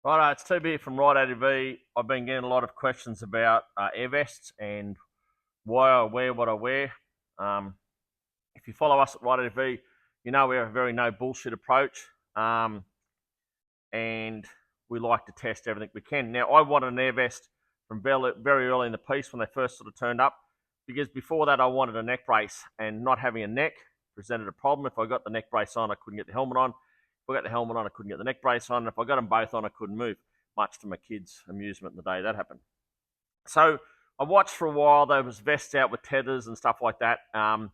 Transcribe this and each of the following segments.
Right, it's TB from RideADV. I've been getting a lot of questions about air vests and why I wear what I wear. Um, if you follow us at RideADV, you know we have a very no bullshit approach, um, and we like to test everything we can. Now, I wanted an air vest from very early in the piece when they first sort of turned up, because before that I wanted a neck brace, and not having a neck presented a problem. If I got the neck brace on, I couldn't get the helmet on. If I got the helmet on, I couldn't get the neck brace on. And if I got them both on, I couldn't move, much to my kids' amusement the day that happened. So I watched for a while. There was vests out with tethers and stuff like that. And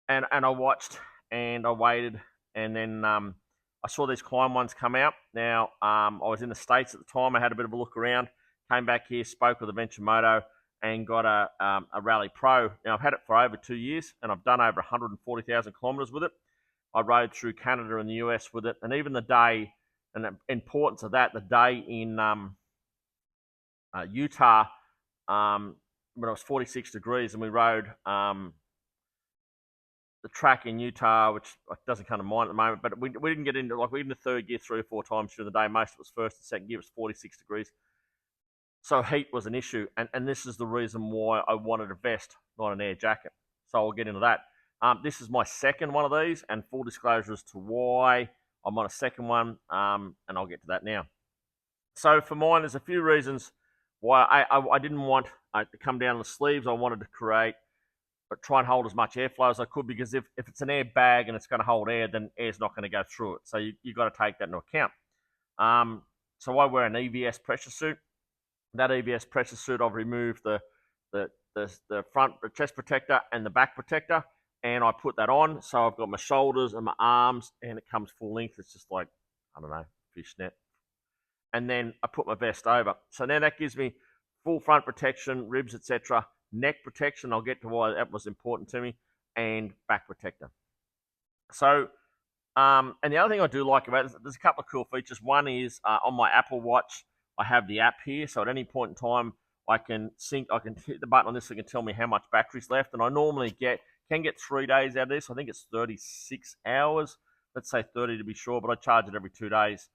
I watched and I waited, and then I saw these KLIM ones come out. Now, I was in the States at the time. I had a bit of a look around, came back here, spoke with Adventure Moto, and got a Rally Pro. Now, I've had it for over 2 years, and I've done over 140,000 kilometres with it. I rode through Canada and the US with it, and even the day, and the importance of that, the day in Utah, when it was 46 degrees, and we rode the track in Utah, which doesn't come to mind at the moment, but we didn't get into, like, we were in the third gear 3 or 4 times during the day. Most of it was first and second gear. It was 46 degrees. So heat was an issue, and this is the reason why I wanted a vest, not an air jacket. So I'll get into that. This is my second one of these, and full disclosure as to why I'm on a second one, and I'll get to that now. So for mine, there's a few reasons why I didn't want to come down the sleeves. I wanted to create, but try and hold as much airflow as I could, because if it's an air bag and it's going to hold air, then air's not going to go through it. So you've got to take that into account. So I wear an EVS pressure suit. That EVS pressure suit, I've removed the front chest protector and the back protector, and I put that on. So I've got my shoulders and my arms, and it comes full length. It's just like, I don't know, fishnet. And then I put my vest over. So now that gives me full front protection, ribs, etc., neck protection. I'll get to why that was important to me, and back protector. So, and the other thing I do like about it, there's a couple of cool features. One is on my Apple Watch, I have the app here, so at any point in time, I can hit the button on this, so it can tell me how much battery's left, and I normally can get 3 days out of this. I think it's 36 hours. Let's say 30 to be sure, but I charge it every 2 days.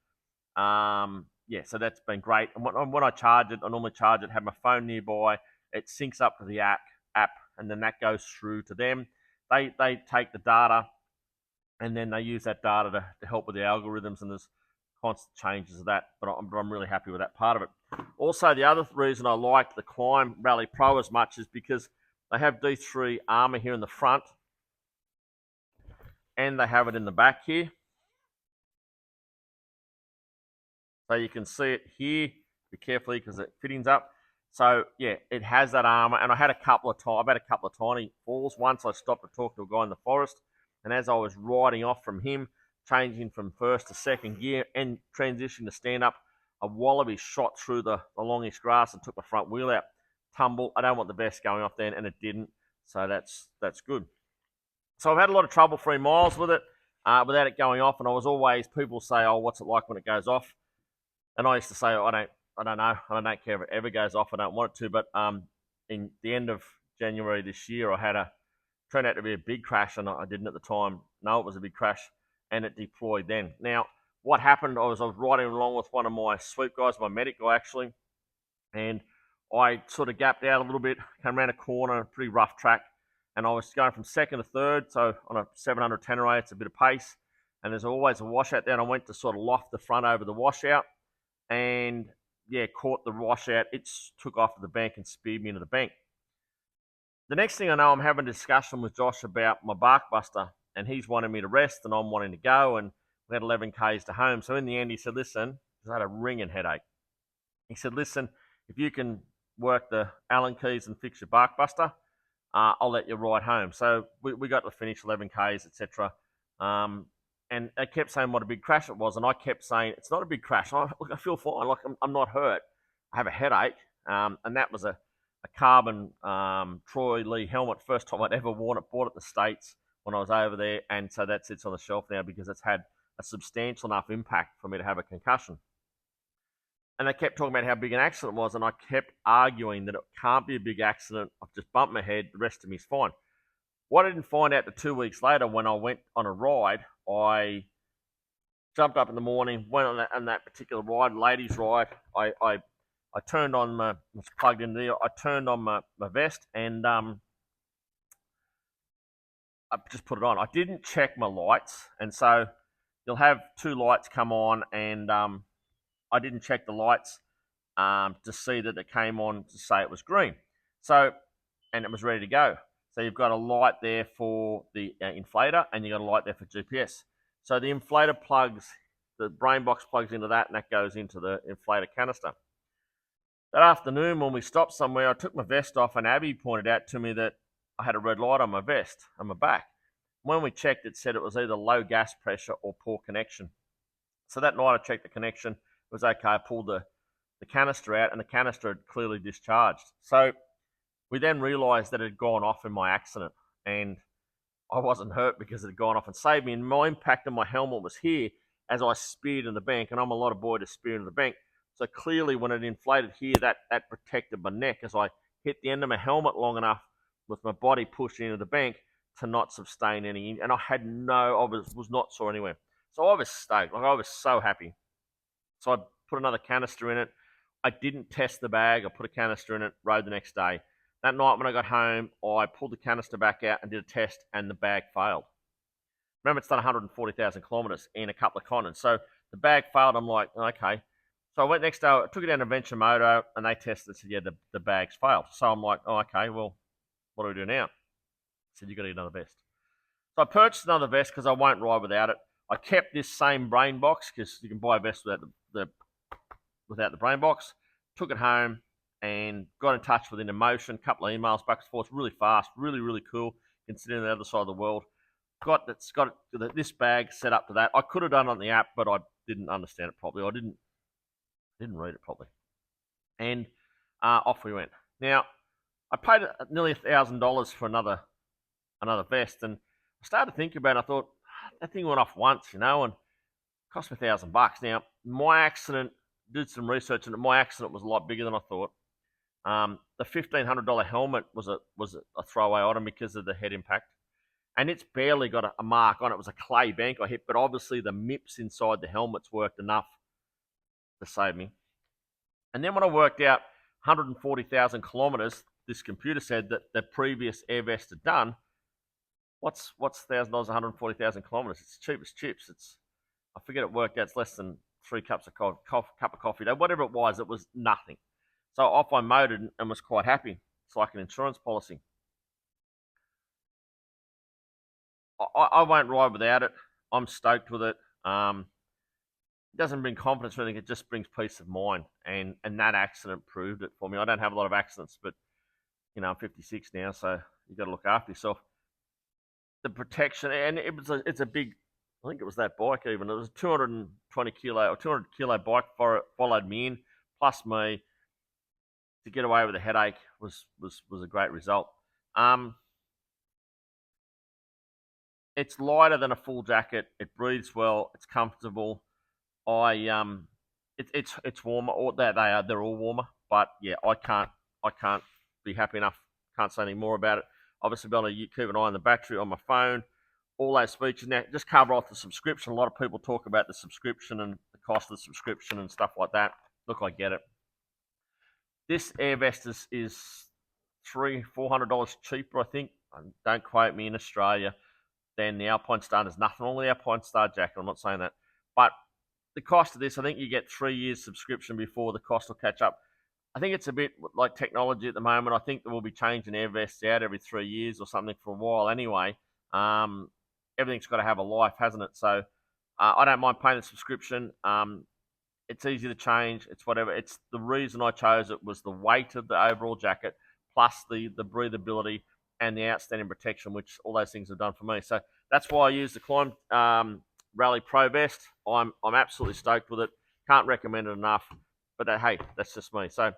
Yeah, so that's been great. And when I charge it, I normally charge it, have my phone nearby. It syncs up to the app, and then that goes through to them. They take the data, and then they use that data to help with the algorithms, and there's constant changes of that, but I'm really happy with that part of it. Also, the other reason I like the KLIM Rally Pro as much is because they have D3 armor here in the front, and they have it in the back here. So you can see it here. Be carefully, because it fittings up. So yeah, it has that armor, and I've had a couple of tiny falls. Once I stopped to talk to a guy in the forest, and as I was riding off from him, changing from first to second gear and transitioning to stand up, a wallaby shot through the longish grass and took my front wheel out. Tumble. I don't want the vest going off then, and it didn't. So that's good. So I've had a lot of trouble 3 miles with it without it going off, and I was always, people say, oh, what's it like when it goes off? And I used to say, I don't know. I don't care if it ever goes off. I don't want it to. But in the end of January this year, I had turned out to be a big crash, and I didn't at the time know it was a big crash, and it deployed then. Now, what happened, I was riding along with one of my sweep guys, my medic guy actually, and I sort of gapped out a little bit, came around a corner, a pretty rough track, and I was going from second to third, so on a 700 Tenere, it's a bit of pace, and there's always a washout there, and I went to sort of loft the front over the washout, and yeah, caught the washout. It took off the bank and speared me into the bank. The next thing I know, I'm having a discussion with Josh about my bark buster, and he's wanting me to rest, and I'm wanting to go, and we had 11 Ks to home. So in the end, he said, listen, because I had a ringing headache. He said, listen, if you can work the Allen keys and fix your bark buster, I'll let you ride home. So we got to finish 11 Ks, etc. And they kept saying what a big crash it was, and I kept saying, it's not a big crash. Look, I feel fine. Like, I'm not hurt. I have a headache, and that was a carbon Troy Lee helmet. First time I'd ever worn it. Bought it in the States when I was over there, and so that sits on the shelf now because it's had a substantial enough impact for me to have a concussion. And they kept talking about how big an accident was, and I kept arguing that it can't be a big accident. I've just bumped my head. The rest of me's fine. What I didn't find out 2 weeks later when I went on a ride, I jumped up in the morning, went on that particular ride, ladies' ride. I turned on my, was plugged in there. I turned on my vest and I just put it on. I didn't check my lights, and so you'll have two lights come on, and I didn't check the lights to see that it came on to say it was green. So, and it was ready to go. So you've got a light there for the inflator, and you've got a light there for GPS. So the inflator plugs, the brain box plugs into that, and that goes into the inflator canister. That afternoon, when we stopped somewhere, I took my vest off, and Abby pointed out to me that I had a red light on my vest, on my back. When we checked, it said it was either low gas pressure or poor connection. So that night I checked the connection, it was okay. I pulled the canister out, and the canister had clearly discharged. So we then realised that it had gone off in my accident, and I wasn't hurt because it had gone off and saved me. And my impact on my helmet was here as I speared in the bank, and I'm a lot of boy to spear in the bank. So clearly when it inflated here, that protected my neck as I hit the end of my helmet long enough with my body pushed into the bank to not sustain any, and I had no, I was not sore anywhere. So I was stoked, like I was so happy. So I put another canister in it. I didn't test the bag. I put a canister in it, rode the next day. That night when I got home, I pulled the canister back out and did a test, and the bag failed. Remember, it's done 140,000 kilometres in a couple of continents. So the bag failed. I'm like, okay. So I went next day, I took it down to Venture Moto, and they tested it, said, yeah, the bag's failed. So I'm like, oh, okay, well, what do we do now? I said, you got to get another vest. So I purchased another vest because I won't ride without it. I kept this same brain box because you can buy a vest without the brain box. Took it home and got in touch with In&Motion. A couple of emails back and forth, really fast, really, really cool, considering the other side of the world. Got this bag set up to that. I could have done it on the app, but I didn't understand it properly. I didn't read it properly. And off we went. Now, I paid nearly $1,000 for another vest, and I started thinking about it. I thought, that thing went off once, and it cost me $1,000. Now, my accident, did some research, and my accident was a lot bigger than I thought. The $1,500 helmet was a throwaway item because of the head impact, and it's barely got a mark on it. It was a clay bank I hit, but obviously the MIPS inside the helmets worked enough to save me. And then when I worked out 140,000 kilometers, this computer said that the previous AirVest had done. What's $1,000, 140,000 kilometers? It's cheap as chips. I forget it worked out. It's less than 3 cups of cup of coffee a day. Whatever it was nothing. So off I motored and was quite happy. It's like an insurance policy. I won't ride without it. I'm stoked with it. It doesn't bring confidence or anything. It just brings peace of mind. And that accident proved it for me. I don't have a lot of accidents, but I'm 56 now, so you've got to look after yourself. The protection, and it's a big, I think it was that bike even. It was a 220 kilo or 200 kilo bike followed me in, plus me. To get away with a headache was a great result. It's lighter than a full jacket. It breathes well. It's comfortable. It's warmer. Or they're all warmer. But yeah, I can't be happy enough. Can't say any more about it. Obviously, be able to keep an eye on the battery on my phone. All those features. Now, just cover off the subscription. A lot of people talk about the subscription and the cost of the subscription and stuff like that. Look, I get it. This AirVest is $300-400 cheaper, I think. Don't quote me, in Australia than the Alpine Star. There's nothing wrong with the Alpine Star jacket. I'm not saying that. But the cost of this, I think you get 3 years subscription before the cost will catch up. I think it's a bit like technology at the moment. I think there will be changing AirVests out every 3 years or something for a while anyway. Everything's got to have a life, hasn't it? So I don't mind paying the subscription. It's easy to change. It's whatever. It's the reason I chose it was the weight of the overall jacket, plus the breathability and the outstanding protection, which all those things have done for me. So that's why I use the KLIM Rally Pro vest. I'm absolutely stoked with it. Can't recommend it enough. But hey, that's just me. So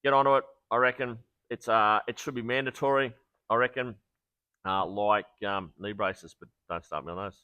get onto it. I reckon it should be mandatory. I reckon, like knee braces, but don't start me on those.